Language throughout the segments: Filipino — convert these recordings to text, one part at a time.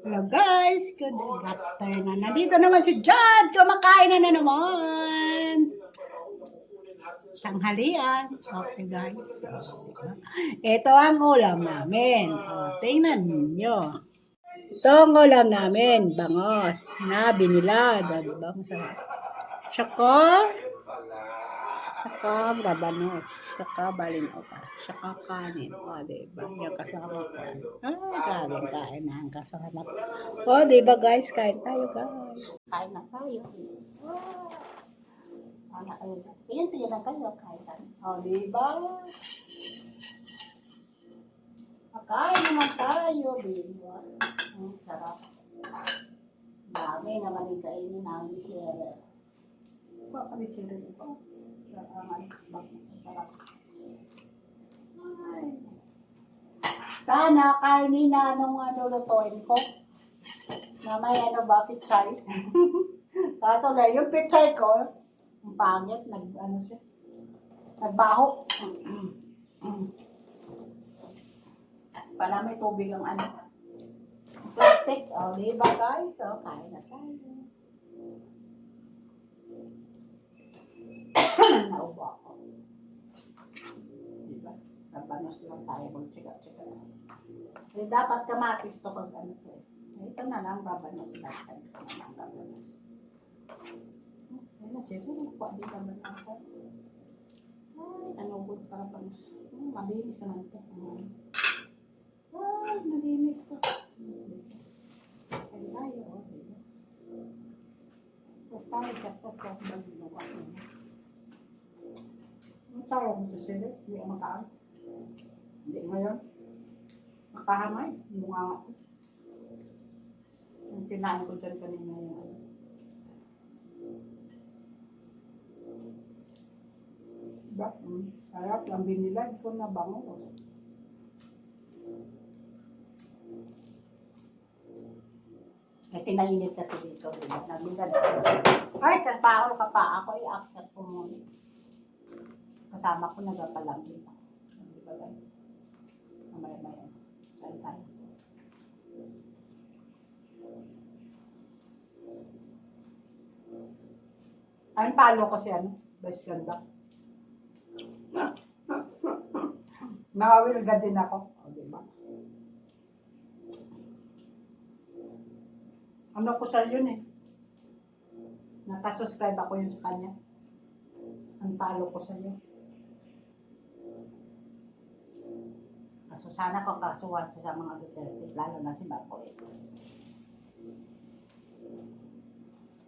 Hello guys, good afternoon. Nandito naman si Jad, kumakain na naman. Tanghalian. Okay guys. Ito ang ulam namin. Tingnan ninyo. Ito ang ulam namin, bangos na binilad. Diba? Masarap. Saka rabanos, saka balinoka, saka kanin. Diba? Yung kasama ko. Grabe kain na ang kasama. Diba guys? Kain tayo guys. Kain na tayo. Ano kayo dyan? Tingin na kayo. Kain tayo. Diba? Kain naman tayo. Diba? Sarap. Dami naman yung kainin namin share. Kami share ito. Sarap. Sana kainin na nung lutuin ko. Na may pitsay. Kaso na yung pitsay ko, ang pangit, nagbaho. Pala may tubig ang plastic. Diba guys? Kain na tayo. Naubo ako. Diba? Nabanos lang tayo mag-tsika-tsika. Dapat kamatis to pag to. Ito na lang, babanos lang. Siyempre, nagpuan din naman ako. Good para banos. Malinis naman ito. Malinis to. Ay, tayo. Tayo, chapter ko. Magluwa ko. Ang tawag mo sila, hindi ako makaan. Hindi ngayon. Makahamay, bunga nga. Yung tinahan ko dyan kanina yung Diba? Sarap lang binilad ko na bango. Kasi mainit kasi dito. Diba? Nabilad ako. Ay, kapahol ka pa. Ako i-accept ko muna. Kasama ko nagapalambing. Diba guys? Mamaya-maya. Tayo. Ay, palo kasi best ganda. Nakawilga din ako. Diba? Ano ko sa yun Nakasubscribe ako yun sa kanya. Ang palo ko sa yun. Kaso sana ko kasuhan siya sa mga Duterte, lalo na si Bacoy.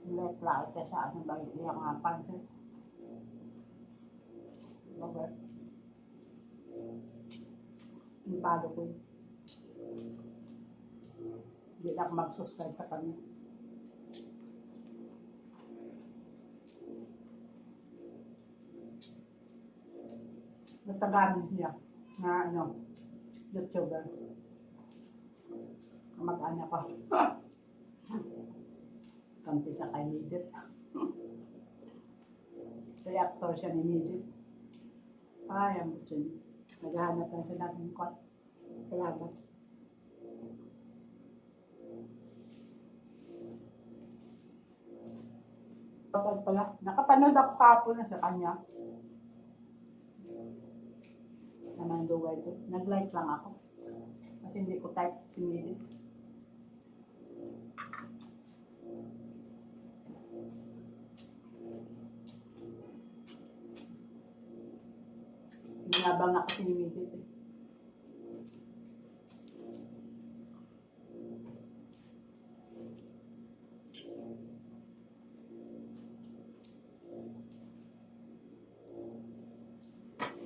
Let ka sa ba yung pansin. Okay. Ang palo ko yun. Hindi lang mag-subscribe sa kanya. Natagamit niya na YouTuber. Mag-ana pa. Kampi sa kay Midit. Kaya actor siya ni Midit. Ay, ang butsin. Naghahanap lang siya natin kot. Kaya ba? Kapag pala, nakapanood ako kapon na sa kanya. Naman duwa ito. Nag-like lang ako. Kasi hindi ko type pinili. Nabang na kasi pinili.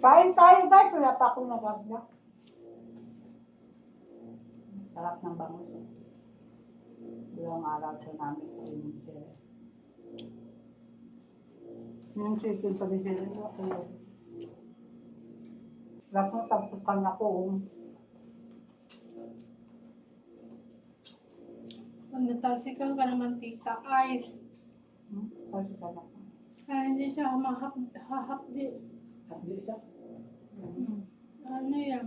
Kain tayo guys, wala pa akong nagagla. Sarap ng bangus. Ilang araw sa namin sa inyong sila. Yung chicken pa rin sila. Lahat mo tagpukan ako. Pag natalsikan ka ng mantika, ice. Talsikan ako. Hindi siya hahapdi. Hapdi siya? Ano yan?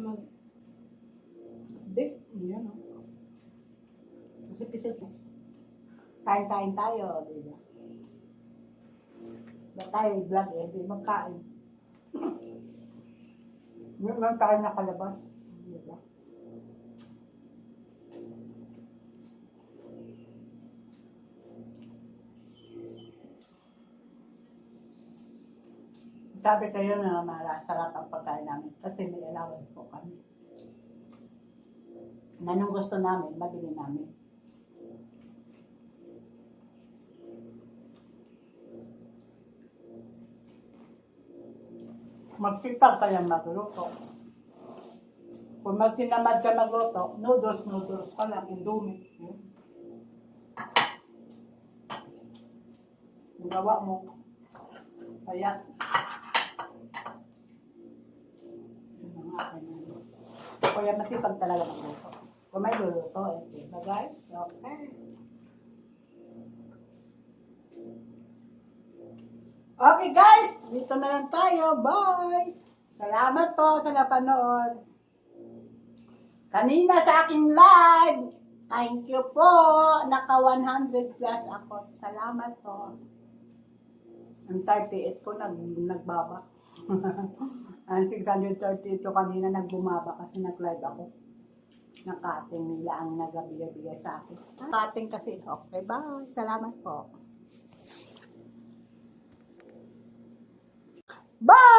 Hindi. Yan Pisip-pisip. Kain-kain tayo, di ba? Ba't tayo vlog eh, di magkain. Hindi man tayo nakalabas. Di ba? Sabi kayo na masarap ang pagkain namin kasi may allowance po kami. Na nung gusto namin, mabili namin. Magsipag ka lang magluto. Kung magtinamad ka magluto, noodles ka lang, Indomie. Ang gawa mo. Kaya, kaya masipag talaga magluto. Kung may luluto, eh, bagay, okay. Okay guys, dito na lang tayo. Bye! Salamat po sa napanood. Kanina sa aking live, thank you po. Naka 100 plus ako. Salamat po. Ang 38 ko nagbaba. Ang 632 kanina nagbumaba kasi nag-live ako. Nakating nila ang nagabigay sa akin. Nakating kasi. Okay, bye. Salamat po. Bye!